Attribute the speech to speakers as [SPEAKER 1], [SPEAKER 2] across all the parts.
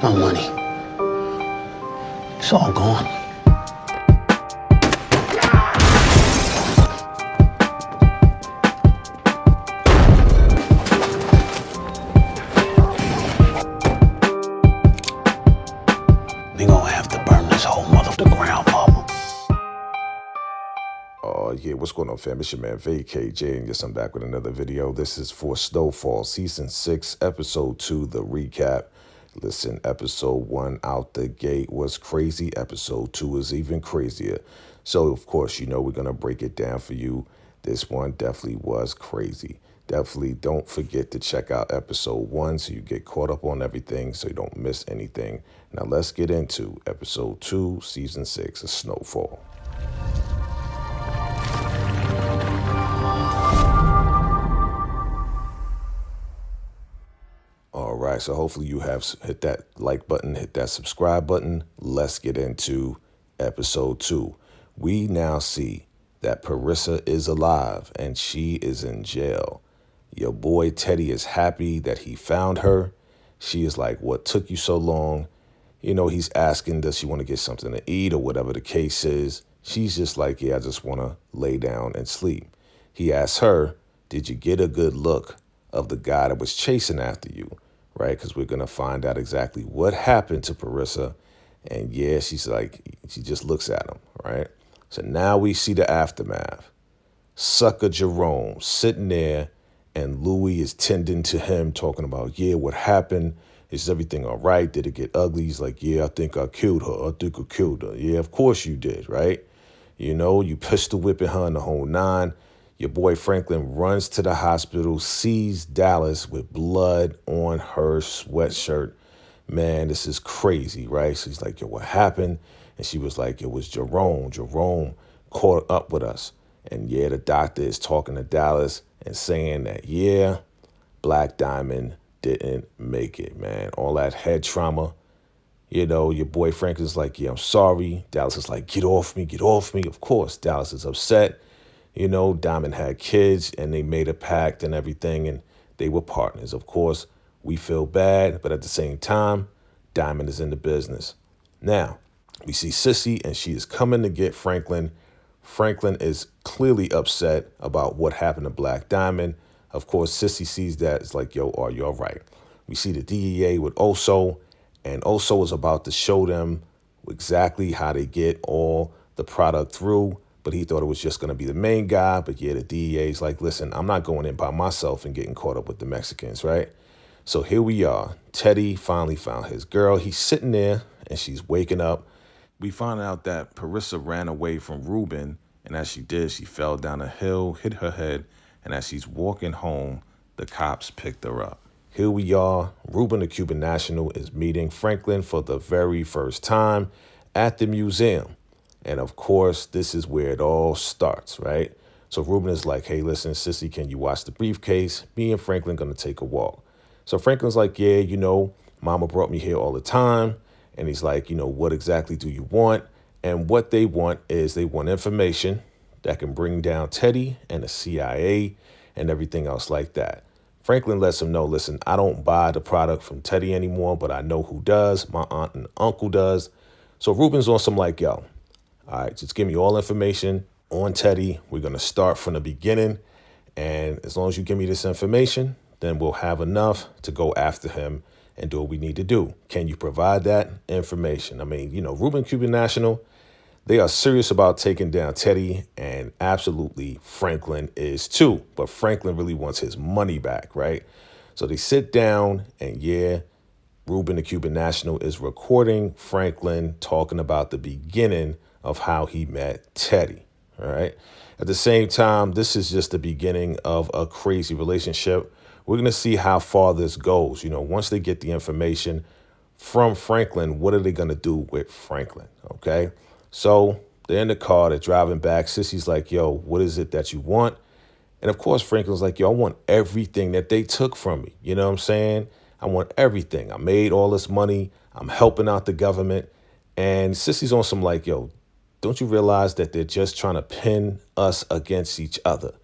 [SPEAKER 1] My money. It's all gone. We gonna have to burn this whole mother to the ground, mama.
[SPEAKER 2] Yeah, what's going on, fam? It's your man VACAY-J, and yes, I'm back with another video. This is for Snowfall, Season 6, Episode 2, the recap. Listen, Episode 1 out the gate was crazy. Episode 2 is even crazier. So, of course, you know we're going to break it down for you. This one definitely was crazy. Definitely don't forget to check out Episode 1 so you get caught up on everything, so you don't miss anything. Now, let's get into Episode 2, Season 6 of Snowfall. All right, so hopefully you have hit that like button, hit that subscribe button. Let's get into Episode 2. We now see that Parissa is alive and she is in jail. Your boy Teddy is happy that he found her. She is like, what took you so long? You know, he's asking, does she want to get something to eat or whatever the case is? She's just like, yeah, I just want to lay down and sleep. He asks her, did you get a good look of the guy that was chasing after you? Right, because we're going to find out exactly what happened to Parissa. And yeah, she's like, she just looks at him, right? So now we see the aftermath. Sucker Jerome sitting there and Louis is tending to him, talking about, yeah, what happened? Is everything all right? Did it get ugly? He's like, yeah, I think I killed her. I think I killed her. Yeah, of course you did, right? You know, you pistol whipping her in the whole nine. Your boy Franklin runs to the hospital, sees Dallas with blood on her sweatshirt. Man, this is crazy, right? So he's like, yo, what happened? And she was like, it was Jerome. Jerome caught up with us. And yeah, the doctor is talking to Dallas and saying that, yeah, Black Diamond didn't make it, man. All that head trauma. You know, your boy Franklin's like, yeah, I'm sorry. Dallas is like, get off me, get off me. Of course, Dallas is upset. You know, Diamond had kids and they made a pact and everything, and they were partners. Of course, we feel bad, but at the same time, Diamond is in the business. Now, we see Sissy and she is coming to get Franklin. Franklin is clearly upset about what happened to Black Diamond. Of course, Sissy sees that. It's like, yo, are you all right? We see the DEA with Oso, and Oso is about to show them exactly how they get all the product through. But he thought it was just going to be the main guy. But yeah, the DEA is like, listen, I'm not going in by myself and getting caught up with the Mexicans, right? So here we are. Teddy finally found his girl. He's sitting there and she's waking up. We find out that Parissa ran away from Ruben. And as she did, she fell down a hill, hit her head. And as she's walking home, the cops picked her up. Here we are. Ruben, the Cuban national, is meeting Franklin for the very first time at the museum. And of course, this is where it all starts, right? So Ruben is like, hey, listen, Sissy, can you watch the briefcase? Me and Franklin going to take a walk. So Franklin's like, yeah, you know, Mama brought me here all the time. And he's like, you know, what exactly do you want? And what they want is they want information that can bring down Teddy and the CIA and everything else like that. Franklin lets him know, listen, I don't buy the product from Teddy anymore, but I know who does. My aunt and uncle does. So Ruben's on some like, yo, all right, just give me all information on Teddy. We're going to start from the beginning. And as long as you give me this information, then we'll have enough to go after him and do what we need to do. Can you provide that information? I mean, you know, Ruben Cuban National, they are serious about taking down Teddy, and absolutely Franklin is too. But Franklin really wants his money back, right? So they sit down and yeah, Ruben the Cuban National is recording Franklin talking about the beginning of how he met Teddy, all right? At the same time, this is just the beginning of a crazy relationship. We're going to see how far this goes. You know, once they get the information from Franklin, what are they going to do with Franklin, okay? So they're in the car, they're driving back. Sissy's like, yo, what is it that you want? And of course, Franklin's like, yo, I want everything that they took from me. You know what I'm saying? I want everything. I made all this money. I'm helping out the government. And Sissy's on some like, yo, don't you realize that they're just trying to pin us against each other?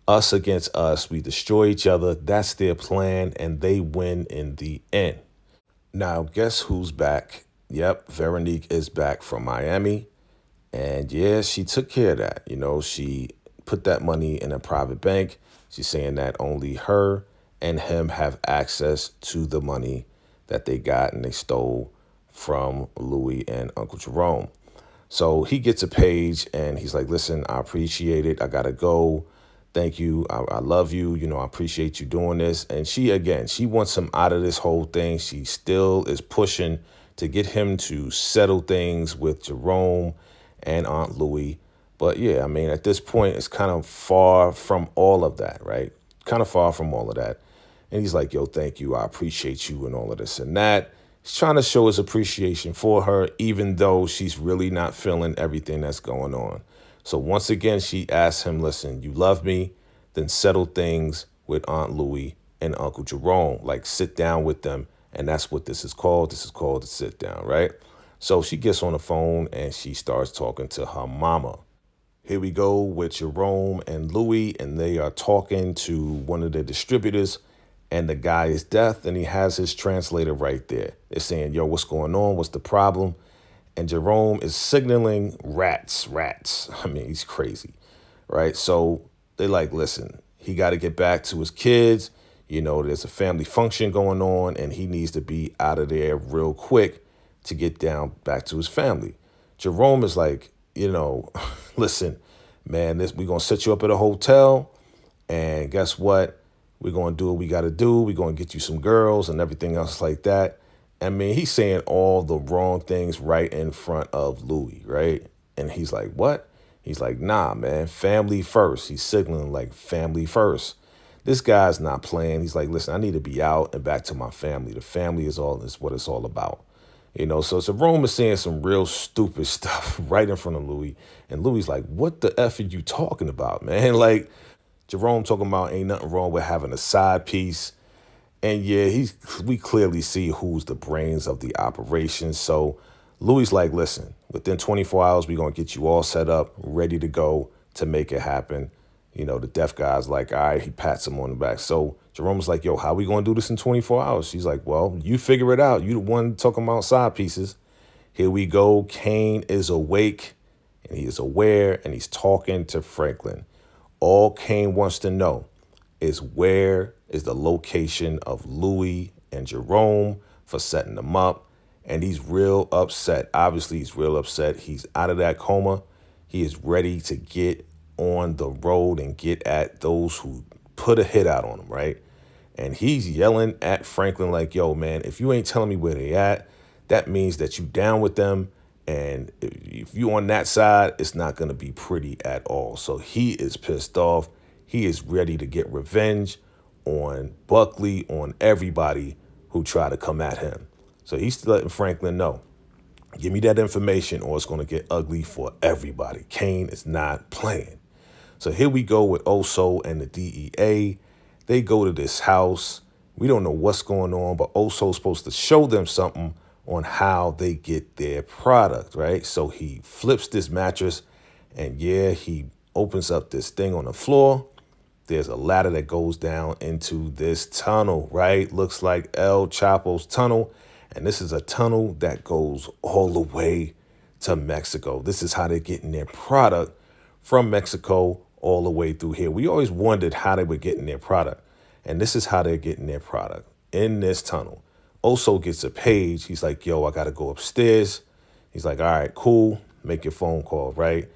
[SPEAKER 2] Us against us. We destroy each other. That's their plan, and they win in the end. Now, guess who's back? Yep, Veronique is back from Miami. And yeah, she took care of that. She put that money in a private bank. She's saying that only her and him have access to the money that they got and they stole from Louis and Uncle Jerome. So he gets a page and he's like, listen, I appreciate it. I got to go. Thank you. I love you. I appreciate you doing this. And she wants him out of this whole thing. She still is pushing to get him to settle things with Jerome and Aunt Louie. But yeah, I mean, at this point, it's kind of far from all of that, right? Kind of far from all of that. And he's like, yo, thank you. I appreciate you and all of this and that. He's trying to show his appreciation for her, even though she's really not feeling everything that's going on. So once again, she asks him, listen, you love me, then settle things with Aunt Louie and Uncle Jerome. Like, sit down with them. And that's what this is called. This is called a sit down, right? So she gets on the phone and she starts talking to her mama. Here we go with Jerome and Louis, and they are talking to one of the distributors, and the guy is deaf, and he has his translator right there. They're saying, yo, what's going on? What's the problem? And Jerome is signaling rats. I mean, he's crazy, right? So they like, listen, he got to get back to his kids. There's a family function going on, and he needs to be out of there real quick to get down back to his family. Jerome is like, listen, man, we're going to set you up at a hotel. And guess what? We're going to do what we got to do. We're going to get you some girls and everything else like that. I mean, he's saying all the wrong things right in front of Louis, right? And he's like, what? He's like, nah, man, family first. He's signaling like family first. This guy's not playing. He's like, listen, I need to be out and back to my family. The family is what it's all about. So Jerome is saying some real stupid stuff right in front of Louis. And Louis like, what the F are you talking about, man? Like, Jerome talking about ain't nothing wrong with having a side piece. And yeah, we clearly see who's the brains of the operation. So Louis like, listen, within 24 hours, we're going to get you all set up, ready to go to make it happen. The deaf guy's like, all right, he pats him on the back. So Jerome's like, yo, how we going to do this in 24 hours? She's like, well, you figure it out. You the one talking about side pieces. Here we go. Kane is awake and he is aware and he's talking to Franklin. All Kane wants to know is where is the location of Louis and Jerome for setting them up. And he's real upset. Obviously, he's real upset. He's out of that coma. He is ready to get on the road and get at those who put a hit out on him, right? And he's yelling at Franklin like, yo, man, if you ain't telling me where they at, that means that you down with them. And if you on that side, it's not going to be pretty at all. So he is pissed off. He is ready to get revenge on Buckley, on everybody who try to come at him. So he's letting Franklin know, give me that information or it's going to get ugly for everybody. Kane is not playing. So here we go with Oso and the DEA. They go to this house. We don't know what's going on, but Oso's supposed to show them something on how they get their product, right? So he flips this mattress and yeah, he opens up this thing on the floor. There's a ladder that goes down into this tunnel, right? Looks like El Chapo's tunnel. And this is a tunnel that goes all the way to Mexico. This is how they're getting their product from Mexico all the way through here. We always wondered how they were getting their product. And this is how they're getting their product in this tunnel. Oso gets a page. He's like, yo, I got to go upstairs. He's like, all right, cool. Make your phone call, right?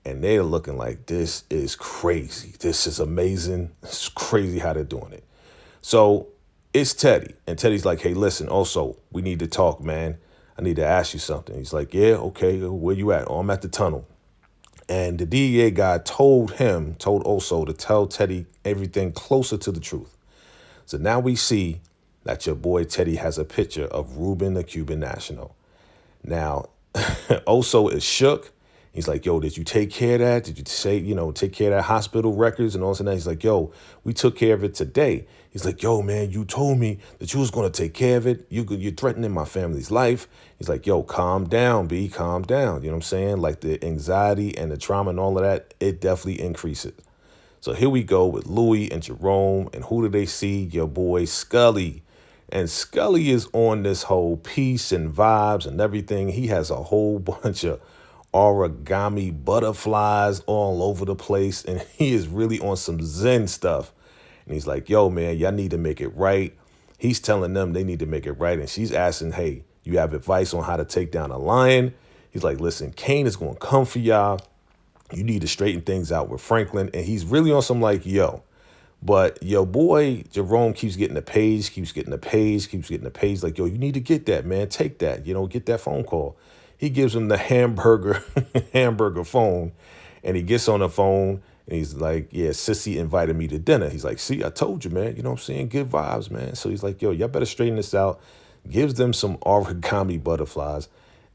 [SPEAKER 2] And they're looking like, this is crazy. This is amazing. It's crazy how they're doing it. So it's Teddy. And Teddy's like, hey, listen, Oso, we need to talk, man. I need to ask you something. He's like, yeah, okay, where you at? Oh, I'm at the tunnel. And the DEA guy told Oso to tell Teddy everything closer to the truth. So now we see that your boy Teddy has a picture of Ruben, the Cuban national. Now, Oso is shook. He's like, yo, did you take care of that? Did you take care of that hospital records and all that? He's like, yo, we took care of it today. He's like, yo, man, you told me that you was going to take care of it. You're threatening my family's life. He's like, yo, calm down, B, calm down. You know what I'm saying? Like the anxiety and the trauma and all of that, it definitely increases. So here we go with Louis and Jerome. And who do they see? Your boy Scully. And Scully is on this whole peace and vibes and everything. He has a whole bunch of origami butterflies all over the place. And he is really on some Zen stuff. And he's like, yo, man, y'all need to make it right. He's telling them they need to make it right. And she's asking, hey, you have advice on how to take down a lion? He's like, listen, Kane is going to come for y'all. You need to straighten things out with Franklin. And he's really on some like, yo. But your boy, Jerome, keeps getting the page, keeps getting the page, keeps getting the page. Like, yo, you need to get that, man. Take that, get that phone call. He gives him the hamburger phone. And he gets on the phone and he's like, yeah, Sissy invited me to dinner. He's like, see, I told you, man. You know what I'm saying? Good vibes, man. So he's like, yo, y'all better straighten this out. Gives them some origami butterflies.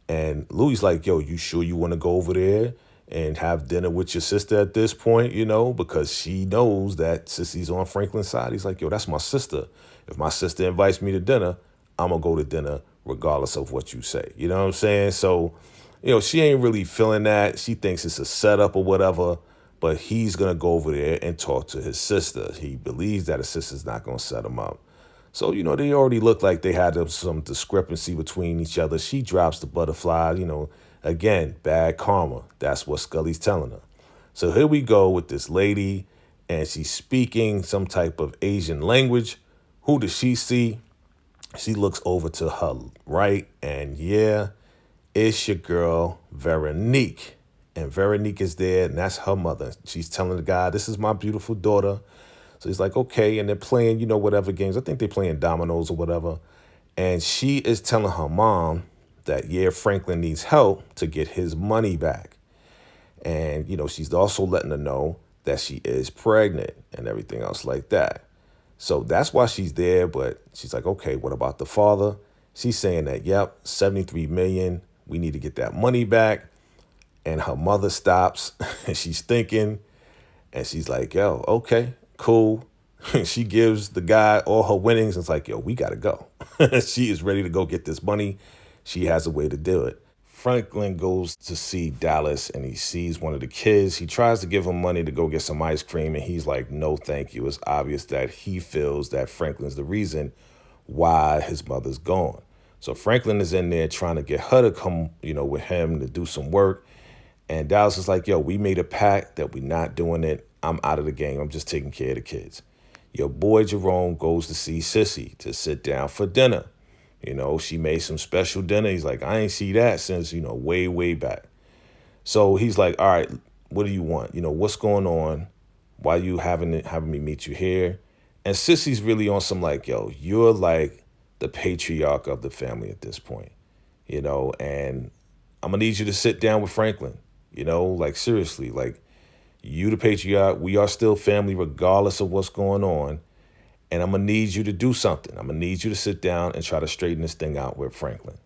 [SPEAKER 2] And Louis like, yo, you sure you want to go over there and have dinner with your sister at this point, because she knows that Sissy's on Franklin's side. He's like, yo, that's my sister. If my sister invites me to dinner, I'm going to go to dinner regardless of what you say. You know what I'm saying? So, she ain't really feeling that. She thinks it's a setup or whatever, but he's going to go over there and talk to his sister. He believes that his sister's not going to set him up. So, they already looked like they had some discrepancy between each other. She drops the butterfly, again, bad karma. That's what Scully's telling her. So here we go with this lady, and she's speaking some type of Asian language. Who does she see? She looks over to her right, and yeah, it's your girl, Veronique. And Veronique is there, and that's her mother. She's telling the guy, this is my beautiful daughter. So he's like, okay, and they're playing, whatever games. I think they're playing dominoes or whatever. And she is telling her mom that, yeah, Franklin needs help to get his money back. And, she's also letting her know that she is pregnant and everything else like that. So that's why she's there. But she's like, okay, what about the father? She's saying that, yep, $73 million. We need to get that money back. And her mother stops and she's thinking, and she's like, yo, okay, cool. She gives the guy all her winnings. And it's like, yo, we got to go. She is ready to go get this money. She has a way to do it. Franklin goes to see Dallas and he sees one of the kids. He tries to give him money to go get some ice cream. And he's like, no, thank you. It's obvious that he feels that Franklin's the reason why his mother's gone. So Franklin is in there trying to get her to come, with him to do some work. And Dallas is like, yo, we made a pact that we're not doing it. I'm out of the game. I'm just taking care of the kids. Your boy Jerome goes to see Sissy to sit down for dinner. She made some special dinner. He's like, I ain't see that since, way, way back. So he's like, all right, what do you want? What's going on? Why you having me meet you here? And Sissy's really on some like, yo, you're like the patriarch of the family at this point, and I'm going to need you to sit down with Franklin, like seriously, like you the patriarch. We are still family regardless of what's going on. And I'm going to need you to do something. I'm going to need you to sit down and try to straighten this thing out with Franklin.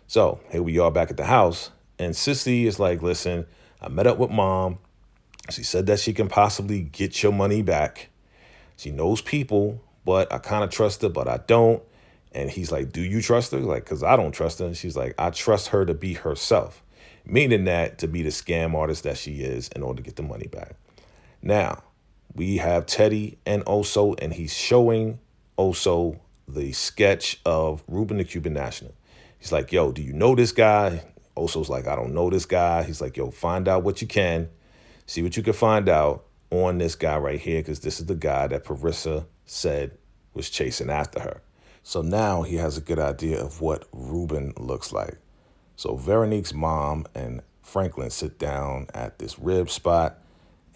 [SPEAKER 2] So here we are back at the house. And Sissy is like, listen, I met up with mom. She said that she can possibly get your money back. She knows people, but I kind of trust her, but I don't. And he's like, do you trust her? Like, because I don't trust her. And she's like, I trust her to be herself. Meaning that to be the scam artist that she is in order to get the money back. Now, we have Teddy and Oso, and he's showing Oso the sketch of Ruben the Cuban National. He's like, yo, do you know this guy? Oso's like, I don't know this guy. He's like, yo, find out what you can. See what you can find out on this guy right here, because this is the guy that Parissa said was chasing after her. So now he has a good idea of what Ruben looks like. So Veronique's mom and Franklin sit down at this rib spot,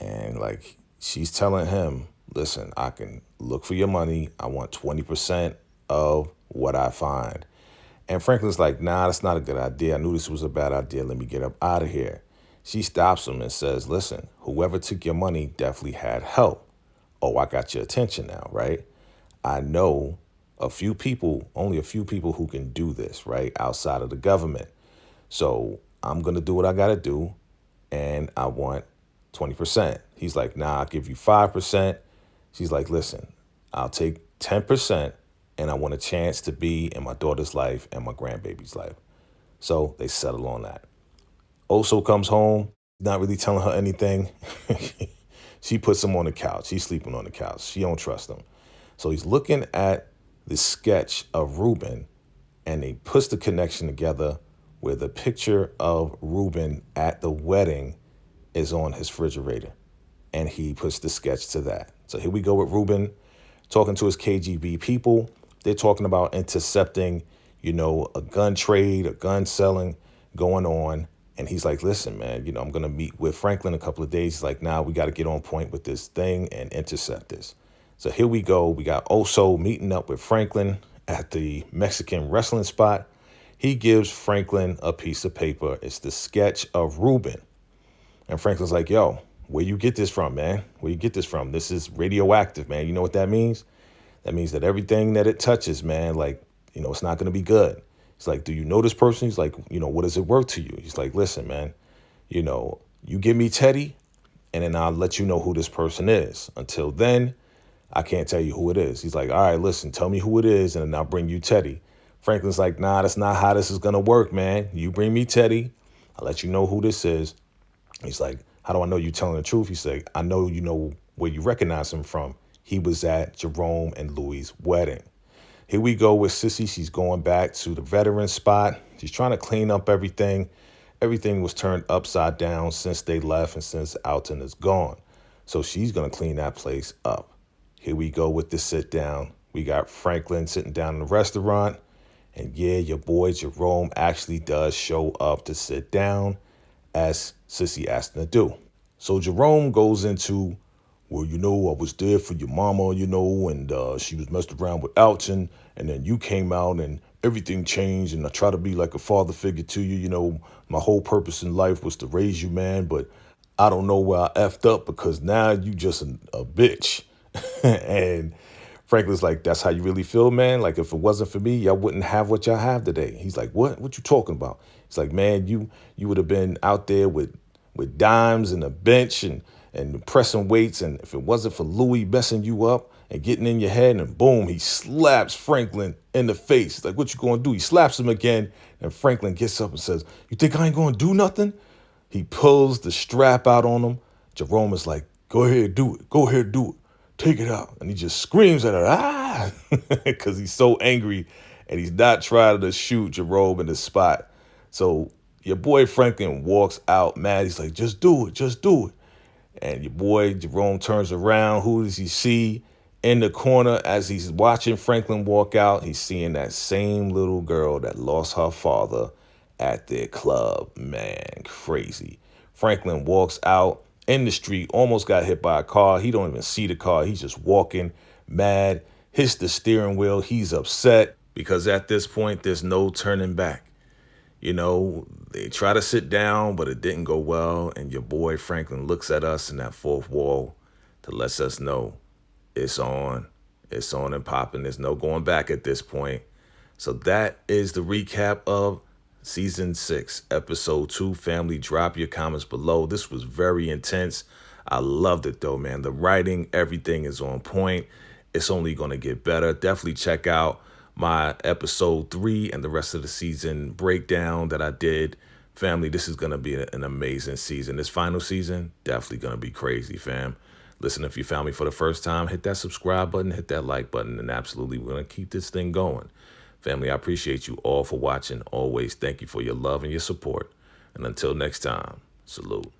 [SPEAKER 2] and like, she's telling him, listen, I can look for your money. I want 20% of what I find. And Franklin's like, nah, that's not a good idea. I knew this was a bad idea. Let me get up out of here. She stops him and says, listen, whoever took your money definitely had help. Oh, I got your attention now, right? I know only a few people who can do this, right? Outside of the government. So I'm going to do what I got to do. And I want 20%. He's like, nah, I'll give you 5%. She's like, listen, I'll take 10%, and I want a chance to be in my daughter's life and my grandbaby's life. So they settle on that. Oso comes home, not really telling her anything. She puts him on the couch. He's sleeping on the couch. She don't trust him. So he's looking at the sketch of Ruben, and he puts the connection together where the picture of Ruben at the wedding is on his refrigerator. And he puts the sketch to that. So here we go with Ruben talking to his KGB people. They're talking about intercepting, a gun trade, a gun selling going on. And he's like, listen, man, I'm going to meet with Franklin in a couple of days. He's like, nah, we got to get on point with this thing and intercept this. So here we go. We got Oso meeting up with Franklin at the Mexican wrestling spot. He gives Franklin a piece of paper. It's the sketch of Ruben. And Franklin's like, yo, where you get this from, man? Where you get this from? This is radioactive, man. You know what that means? That means that everything that it touches, man, it's not going to be good. He's like, do you know this person? He's like, what is it worth to you? He's like, listen, man, you give me Teddy, and then I'll let you know who this person is. Until then, I can't tell you who it is. He's like, all right, listen, tell me who it is, and then I'll bring you Teddy. Franklin's like, nah, that's not how this is going to work, man. You bring me Teddy, I'll let you know who this is. He's like, how do I know you're telling the truth? He's like, I know you know where you recognize him from. He was at Jerome and Louie's wedding. Here we go with Sissy. She's going back to the veteran spot. She's trying to clean up everything. Everything was turned upside down since they left and since Alton is gone. So she's going to clean that place up. Here we go with the sit down. We got Franklin sitting down in the restaurant. And yeah, your boy Jerome actually does show up to sit down as Sissy asked him to do. So Jerome goes into, well, I was there for your mama, and she was messed around with Alton, and then you came out and everything changed, and I try to be like a father figure to you. My whole purpose in life was to raise you, man, but I don't know where I effed up because now you just a bitch. And Franklin's like, that's how you really feel, man? Like, if it wasn't for me, y'all wouldn't have what y'all have today. He's like, what? What you talking about? He's like, man, you would have been out there with dimes and a bench and pressing weights. And if it wasn't for Louie messing you up and getting in your head, and boom, he slaps Franklin in the face. He's like, what you going to do? He slaps him again. And Franklin gets up and says, you think I ain't going to do nothing? He pulls the strap out on him. Jerome is like, go ahead, do it. Go ahead, do it. Take it out. And he just screams at her, ah, because he's so angry and he's not trying to shoot Jerome in the spot. So your boy Franklin walks out mad. He's like, just do it. Just do it. And your boy Jerome turns around. Who does he see in the corner as he's watching Franklin walk out? He's seeing that same little girl that lost her father at their club. Man, crazy. Franklin walks out in the street, almost got hit by a car. He don't even see the car. He's just walking mad, hits the steering wheel. He's upset because at this point, there's no turning back. They try to sit down, but it didn't go well. And your boy Franklin looks at us in that fourth wall to let us know it's on. It's on and popping. There's no going back at this point. So that is the recap of Season 6, Episode 2. Family, drop your comments below. This was very intense. I loved it, though, man. The writing, everything is on point. It's only going to get better. Definitely check out my Episode 3 and the rest of the season breakdown that I did. Family, this is going to be an amazing season. This final season, definitely going to be crazy, fam. Listen, if you found me for the first time, hit that subscribe button, hit that like button, and absolutely we're going to keep this thing going. Family, I appreciate you all for watching. Always thank you for your love and your support. And until next time, salute.